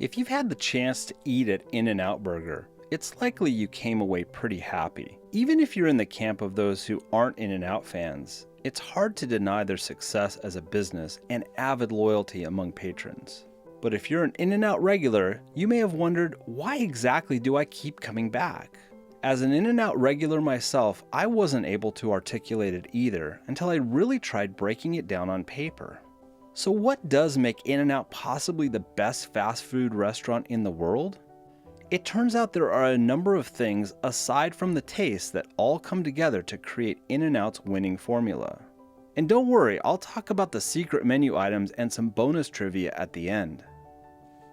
If you've had the chance to eat at In-N-Out Burger, it's likely you came away pretty happy. Even if you're in the camp of those who aren't In-N-Out fans, it's hard to deny their success as a business and avid loyalty among patrons. But if you're an In-N-Out regular, you may have wondered, why exactly do I keep coming back? As an In-N-Out regular myself, I wasn't able to articulate it either until I really tried breaking it down on paper. So what does make In-N-Out possibly the best fast food restaurant in the world? It turns out there are a number of things aside from the taste that all come together to create In-N-Out's winning formula. And don't worry, I'll talk about the secret menu items and some bonus trivia at the end.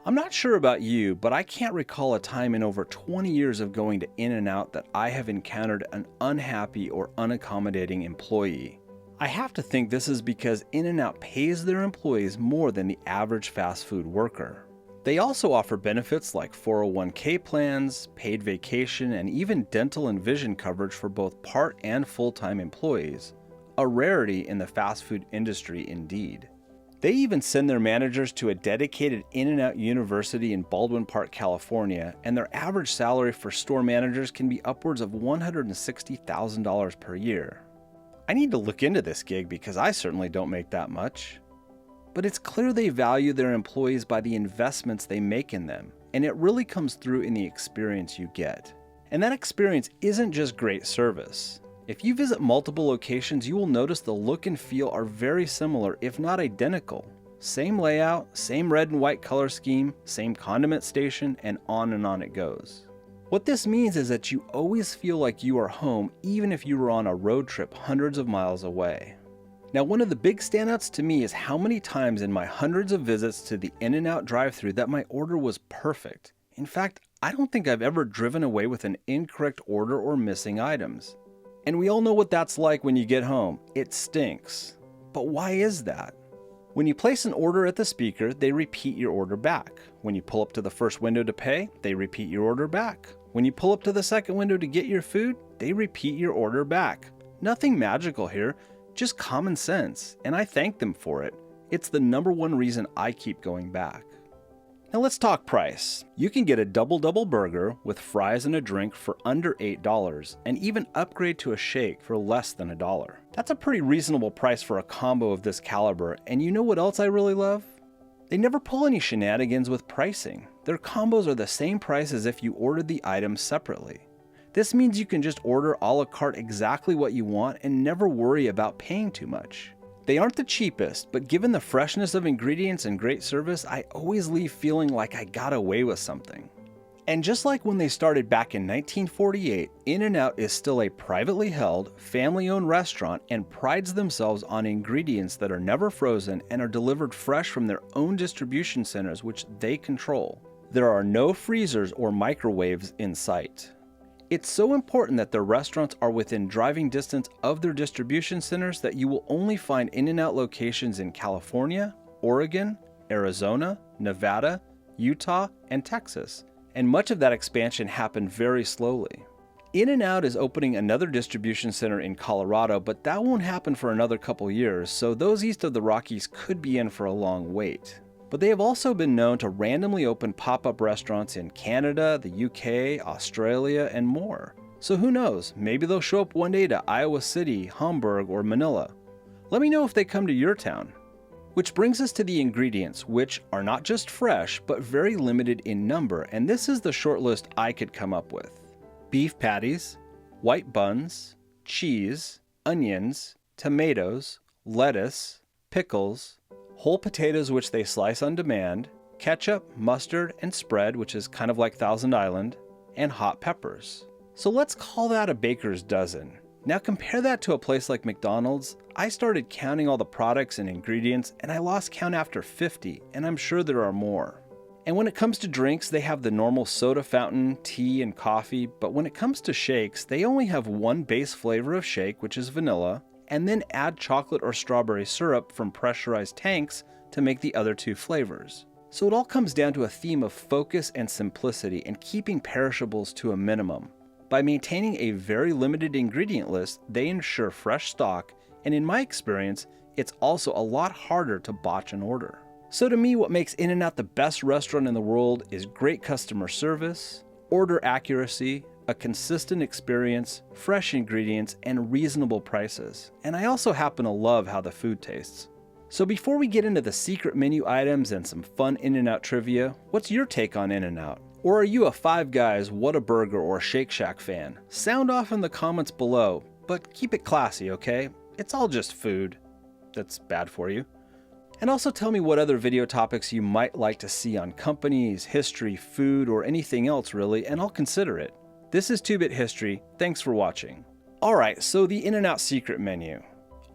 I'm not sure about you, but I can't recall a time in over 20 years of going to In-N-Out that I have encountered an unhappy or unaccommodating employee. I have to think this is because In-N-Out pays their employees more than the average fast food worker. They also offer benefits like 401k plans, paid vacation, and even dental and vision coverage for both part and full-time employees, a rarity in the fast food industry indeed. They even send their managers to a dedicated In-N-Out University in Baldwin Park, California, and their average salary for store managers can be upwards of $160,000 per year. I need to look into this gig because I certainly don't make that much. But it's clear they value their employees by the investments they make in them, and it really comes through in the experience you get. And that experience isn't just great service. If you visit multiple locations, you will notice the look and feel are very similar, if not identical. Same layout, same red and white color scheme, same condiment station, and on it goes. What this means is that you always feel like you are home even if you were on a road trip hundreds of miles away. Now, one of the big standouts to me is how many times in my hundreds of visits to the In-N-Out drive-thru that my order was perfect. In fact, I don't think I've ever driven away with an incorrect order or missing items. And we all know what that's like when you get home. It stinks. But why is that? When you place an order at the speaker, they repeat your order back. When you pull up to the first window to pay, they repeat your order back. When you pull up to the second window to get your food, they repeat your order back. Nothing magical here, just common sense, and I thank them for it. It's the number one reason I keep going back. Now let's talk price. You can get a double burger with fries and a drink for under $8 and even upgrade to a shake for less than $1. That's a pretty reasonable price for a combo of this caliber, and you know what else I really love? They never pull any shenanigans with pricing. Their combos are the same price as if you ordered the items separately. This means you can just order a la carte exactly what you want and never worry about paying too much. They aren't the cheapest, but given the freshness of ingredients and great service, I always leave feeling like I got away with something. And just like when they started back in 1948, In-N-Out is still a privately held, family-owned restaurant and prides themselves on ingredients that are never frozen and are delivered fresh from their own distribution centers, which they control. There are no freezers or microwaves in sight. It's so important that their restaurants are within driving distance of their distribution centers that you will only find In-N-Out locations in California, Oregon, Arizona, Nevada, Utah, and Texas. And much of that expansion happened very slowly. In-N-Out is opening another distribution center in Colorado, but that won't happen for another couple years, so those east of the Rockies could be in for a long wait. But they have also been known to randomly open pop-up restaurants in Canada, the UK, Australia, and more. So who knows, maybe they'll show up one day to Iowa City, Hamburg, or Manila. Let me know if they come to your town. Which brings us to the ingredients, which are not just fresh, but very limited in number, and this is the short list I could come up with. Beef patties, white buns, cheese, onions, tomatoes, lettuce, pickles, whole potatoes which they slice on demand, ketchup, mustard, and spread, which is kind of like Thousand Island, and hot peppers. So let's call that a baker's dozen. Now compare that to a place like McDonald's. I started counting all the products and ingredients and I lost count after 50, and I'm sure there are more. And when it comes to drinks, they have the normal soda fountain, tea, and coffee, but when it comes to shakes, they only have one base flavor of shake, which is vanilla, and then add chocolate or strawberry syrup from pressurized tanks to make the other two flavors. So it all comes down to a theme of focus and simplicity and keeping perishables to a minimum. By maintaining a very limited ingredient list, they ensure fresh stock, and in my experience, it's also a lot harder to botch an order. So to me, what makes In-N-Out the best restaurant in the world is great customer service, order accuracy, a consistent experience, fresh ingredients, and reasonable prices. And I also happen to love how the food tastes. So before we get into the secret menu items and some fun In-N-Out trivia, what's your take on In-N-Out? Or are you a Five Guys, Whataburger, or Shake Shack fan? Sound off in the comments below, but keep it classy, okay? It's all just food that's bad for you. And also tell me what other video topics you might like to see on companies, history, food, or anything else really, and I'll consider it. This is 2-Bit History. Thanks for watching. Alright, so the In-N-Out secret menu.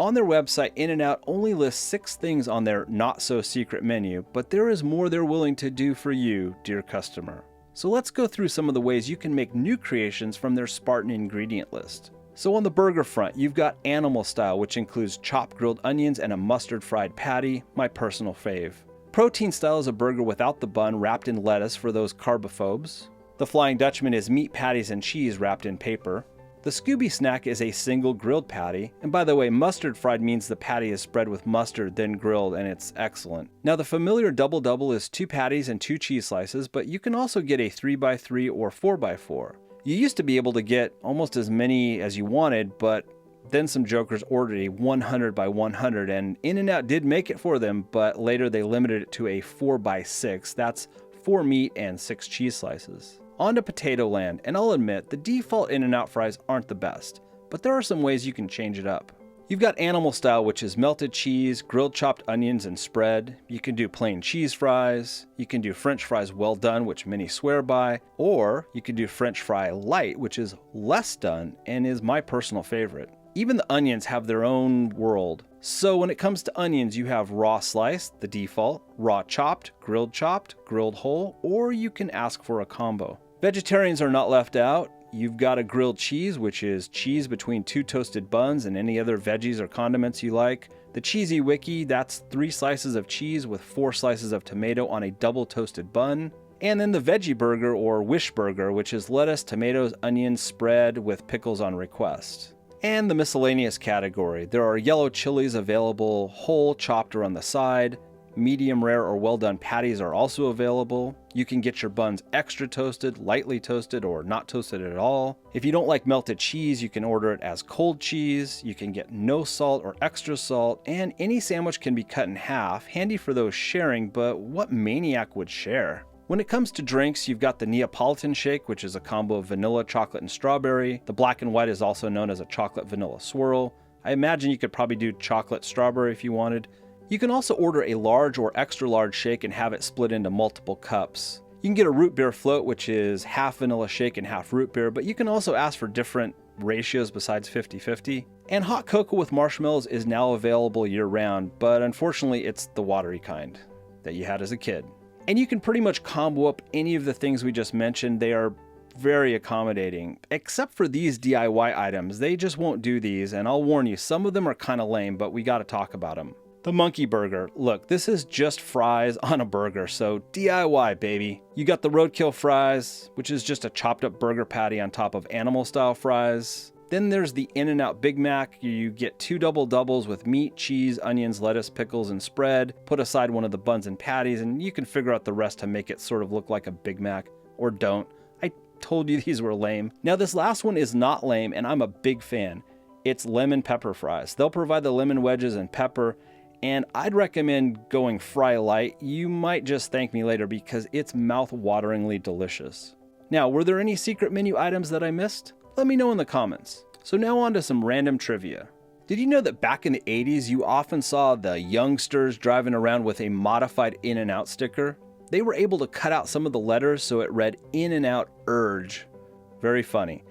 On their website, In-N-Out only lists 6 things on their not-so-secret menu, but there is more they're willing to do for you, dear customer. So let's go through some of the ways you can make new creations from their Spartan ingredient list. So on the burger front, you've got animal style, which includes chopped grilled onions and a mustard fried patty, my personal fave. Protein style is a burger without the bun wrapped in lettuce for those carbophobes. The Flying Dutchman is meat patties and cheese wrapped in paper. The Scooby Snack is a single grilled patty, and by the way, mustard fried means the patty is spread with mustard then grilled, and it's excellent. Now the familiar Double Double is 2 patties and 2 cheese slices, but you can also get a 3x3 or 4x4. You used to be able to get almost as many as you wanted, but then some jokers ordered a 100 by 100, and In-N-Out did make it for them, but later they limited it to a 4x6. That's 4 meat and 6 cheese slices. On to Potato Land, and I'll admit, the default In-N-Out fries aren't the best, but there are some ways you can change it up. You've got animal style, which is melted cheese, grilled chopped onions, and spread. You can do plain cheese fries. You can do French fries well done, which many swear by. Or you can do French fry light, which is less done and is my personal favorite. Even the onions have their own world. So when it comes to onions, you have raw sliced, the default, raw chopped, grilled whole, or you can ask for a combo. Vegetarians are not left out. You've got a grilled cheese, which is cheese between 2 toasted buns and any other veggies or condiments you like. The Cheesy Wiki, that's 3 slices of cheese with 4 slices of tomato on a double toasted bun. And then the Veggie Burger or Wish Burger, which is lettuce, tomatoes, onions, spread with pickles on request. And the miscellaneous category. There are yellow chilies available whole, chopped, or on the side. Medium rare or well done patties are also available. You can get your buns extra toasted, lightly toasted, or not toasted at all. If you don't like melted cheese, you can order it as cold cheese. You can get no salt or extra salt, and any sandwich can be cut in half, handy for those sharing, but what maniac would share? When it comes to drinks, you've got the Neapolitan shake, which is a combo of vanilla, chocolate, and strawberry. The black and white is also known as a chocolate vanilla swirl. I imagine you could probably do chocolate strawberry if you wanted. You can also order a large or extra large shake and have it split into multiple cups. You can get a root beer float, which is half vanilla shake and half root beer, but you can also ask for different ratios besides 50-50. And hot cocoa with marshmallows is now available year-round, but unfortunately it's the watery kind that you had as a kid. And you can pretty much combo up any of the things we just mentioned. They are very accommodating, except for these DIY items. They just won't do these, and I'll warn you, some of them are kind of lame, but we got to talk about them. The Monkey Burger. Look, this is just fries on a burger, so DIY, baby. You got the Roadkill Fries, which is just a chopped up burger patty on top of animal style fries. Then there's the In-N-Out Big Mac. You get 2 double doubles with meat, cheese, onions, lettuce, pickles, and spread. Put aside one of the buns and patties, and you can figure out the rest to make it sort of look like a Big Mac. Or don't. I told you these were lame. Now this last one is not lame, and I'm a big fan. It's lemon pepper fries. They'll provide the lemon wedges and pepper, and I'd recommend going fry light. You might just thank me later because it's mouth-wateringly delicious. Now, were there any secret menu items that I missed? Let me know in the comments. So now on to some random trivia. Did you know that back in the 80s, you often saw the youngsters driving around with a modified In-N-Out sticker? They were able to cut out some of the letters so it read In-N-Out Urge. Very funny.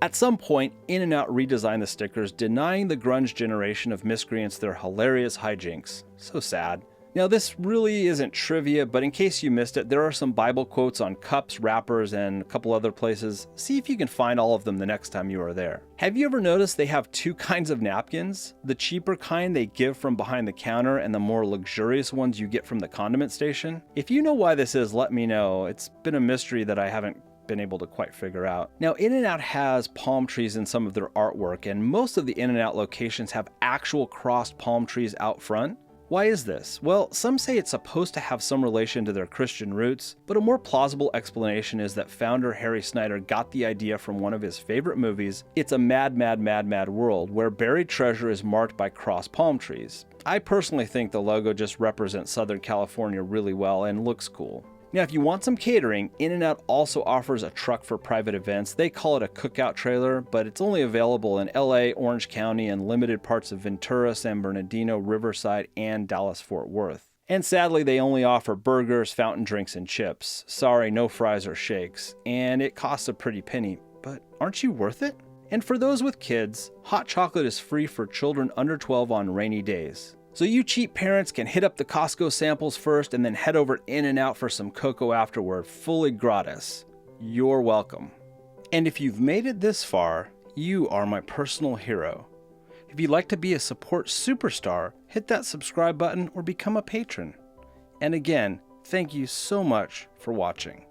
At some point, In-N-Out redesigned the stickers, denying the grunge generation of miscreants their hilarious hijinks. So sad. Now this really isn't trivia, but in case you missed it, there are some Bible quotes on cups, wrappers, and a couple other places. See if you can find all of them the next time you are there. Have you ever noticed they have 2 kinds of napkins? The cheaper kind they give from behind the counter, and the more luxurious ones you get from the condiment station? If you know why this is, let me know. It's been a mystery that I haven't been able to quite figure out. Now, In-N-Out has palm trees in some of their artwork, and most of the In-N-Out locations have actual crossed palm trees out front. Why is this? Well, some say it's supposed to have some relation to their Christian roots, but a more plausible explanation is that founder Harry Snyder got the idea from one of his favorite movies, It's a Mad, Mad, Mad, Mad World, where buried treasure is marked by crossed palm trees. I personally think the logo just represents Southern California really well and looks cool. Now, if you want some catering, In-N-Out also offers a truck for private events. They call it a cookout trailer, but it's only available in LA, Orange County, and limited parts of Ventura, San Bernardino, Riverside, and Dallas-Fort Worth. And sadly, they only offer burgers, fountain drinks, and chips. Sorry, no fries or shakes. And it costs a pretty penny, but aren't you worth it? And for those with kids, hot chocolate is free for children under 12 on rainy days. So you cheap parents can hit up the Costco samples first and then head over to In-N-Out for some cocoa afterward, fully gratis. You're welcome. And if you've made it this far, you are my personal hero. If you'd like to be a support superstar, hit that subscribe button or become a patron. And again, thank you so much for watching.